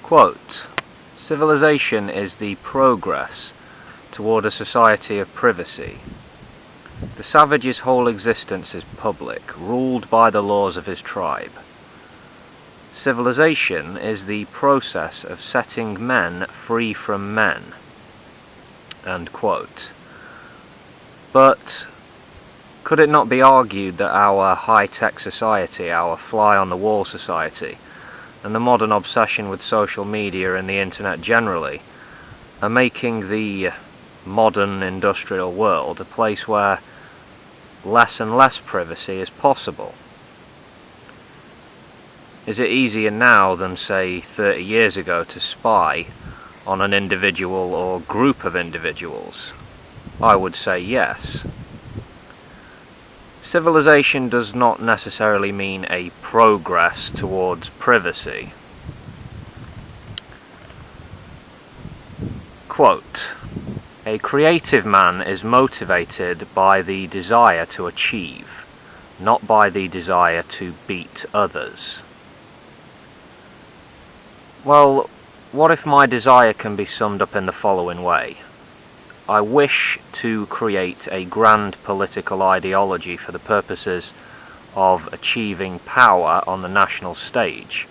Quote, "Civilization is the progress toward a society of privacy. The savage's whole existence is public, ruled by the laws of his tribe. Civilization is the process of setting men free from men." End quote. But could it not be argued that our high-tech society, our fly-on-the-wall society, and the modern obsession with social media and the internet generally are making the modern industrial world a place where less and less privacy is possible? Is it easier now than, say, 30 years ago to spy on an individual or group of individuals? I would say yes. Civilization does not necessarily mean a progress towards privacy. Quote, "A creative man is motivated by the desire to achieve, not by the desire to beat others." Well, what if my desire can be summed up in the following way? I wish to create a grand political ideology for the purposes of achieving power on the national stage,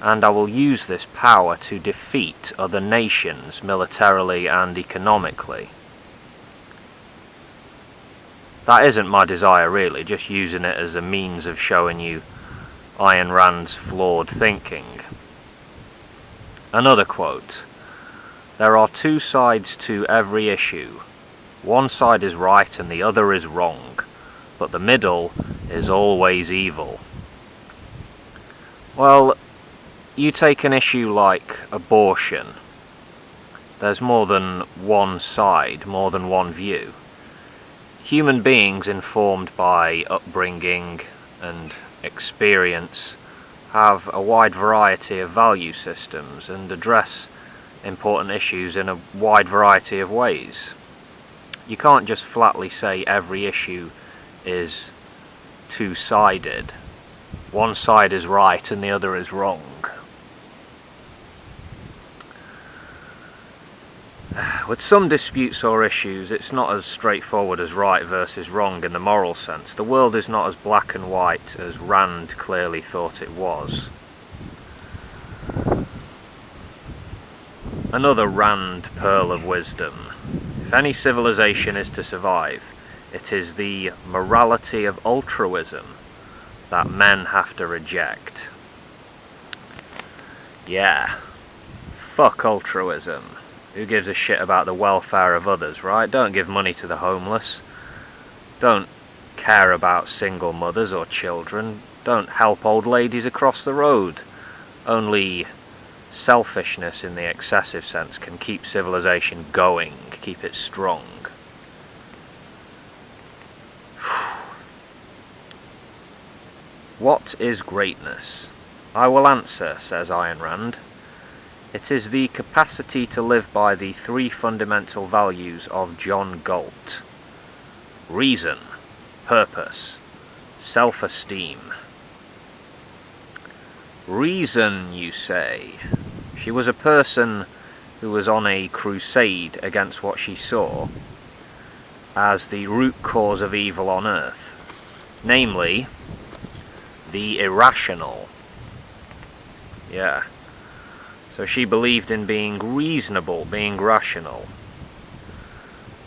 and I will use this power to defeat other nations militarily and economically. That isn't my desire really, just using it as a means of showing you Ayn Rand's flawed thinking. Another quote, "There are two sides to every issue. One side is right and the other is wrong, but the middle is always evil." Well, you take an issue like abortion. There's more than one side, more than one view. Human beings informed by upbringing and experience have a wide variety of value systems and address important issues in a wide variety of ways. You can't just flatly say every issue is two-sided. One side is right and the other is wrong. With some disputes or issues, it's not as straightforward as right versus wrong in the moral sense. The world is not as black and white as Rand clearly thought it was. Another Rand pearl of wisdom. If any civilization is to survive, it is the morality of altruism that men have to reject. Yeah, fuck altruism. Who gives a shit about the welfare of others, right? Don't give money to the homeless. Don't care about single mothers or children. Don't help old ladies across the road. Only selfishness in the excessive sense can keep civilization going, keep it strong. What is greatness? I will answer, says Ayn Rand. It is the capacity to live by the three fundamental values of John Galt: reason, purpose, self-esteem. Reason, you say? She was a person who was on a crusade against what she saw as the root cause of evil on earth, namely, the irrational. Yeah. So she believed in being reasonable, being rational.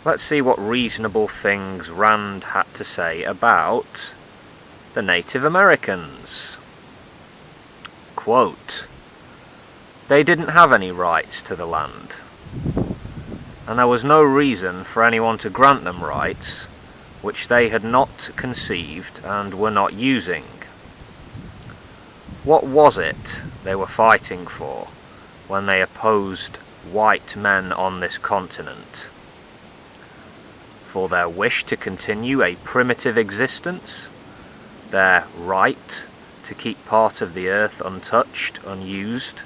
Let's see what reasonable things Rand had to say about the Native Americans. Quote, "They didn't have any rights to the land, and there was no reason for anyone to grant them rights which they had not conceived and were not using. What was it they were fighting for when they opposed white men on this continent? For their wish to continue a primitive existence? Their right to keep part of the earth untouched, unused,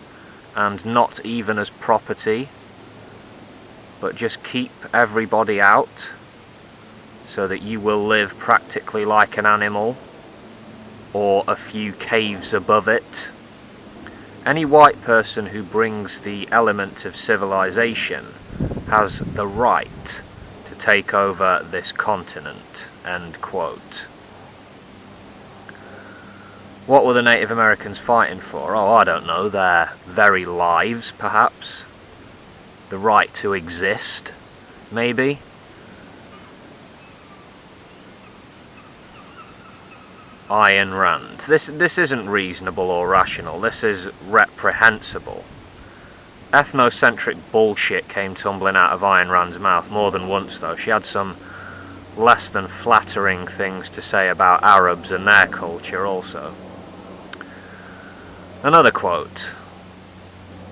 and not even as property, but just keep everybody out so that you will live practically like an animal, or a few caves above it? Any white person who brings the element of civilization has the right to take over this continent, end quote. What were the Native Americans fighting for? Oh, I don't know, their very lives, perhaps. The right to exist, maybe. Ayn Rand. This isn't reasonable or rational, this is reprehensible. Ethnocentric bullshit came tumbling out of Ayn Rand's mouth more than once, though. She had some less than flattering things to say about Arabs and their culture also. Another quote.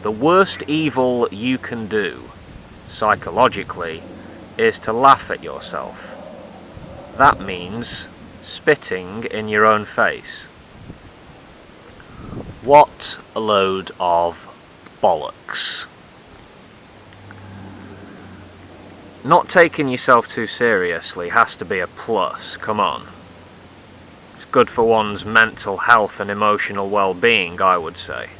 The worst evil you can do, psychologically, is to laugh at yourself. That means spitting in your own face. What a load of bollocks. Not taking yourself too seriously has to be a plus, come on. It's good for one's mental health and emotional well-being, I would say.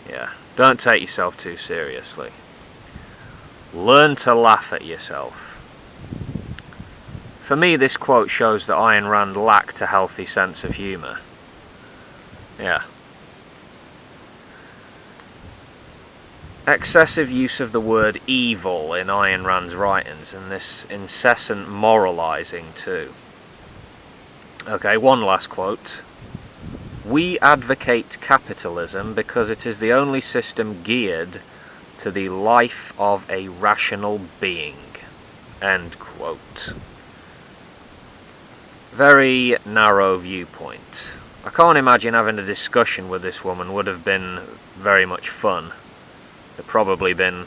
Yeah, don't take yourself too seriously. Learn to laugh at yourself. For me, this quote shows that Ayn Rand lacked a healthy sense of humour. Yeah. Excessive use of the word evil in Ayn Rand's writings, and this incessant moralising too. Okay, one last quote. We advocate capitalism because it is the only system geared to the life of a rational being. End quote. Very narrow viewpoint. I can't imagine having a discussion with this woman would have been very much fun. It'd probably been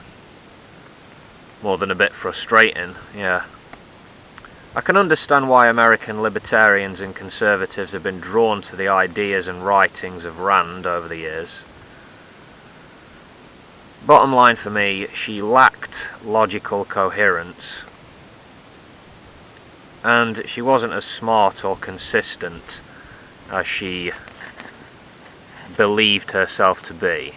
more than a bit frustrating, yeah. I can understand why American libertarians and conservatives have been drawn to the ideas and writings of Rand over the years. Bottom line for me, she lacked logical coherence, and she wasn't as smart or consistent as she believed herself to be.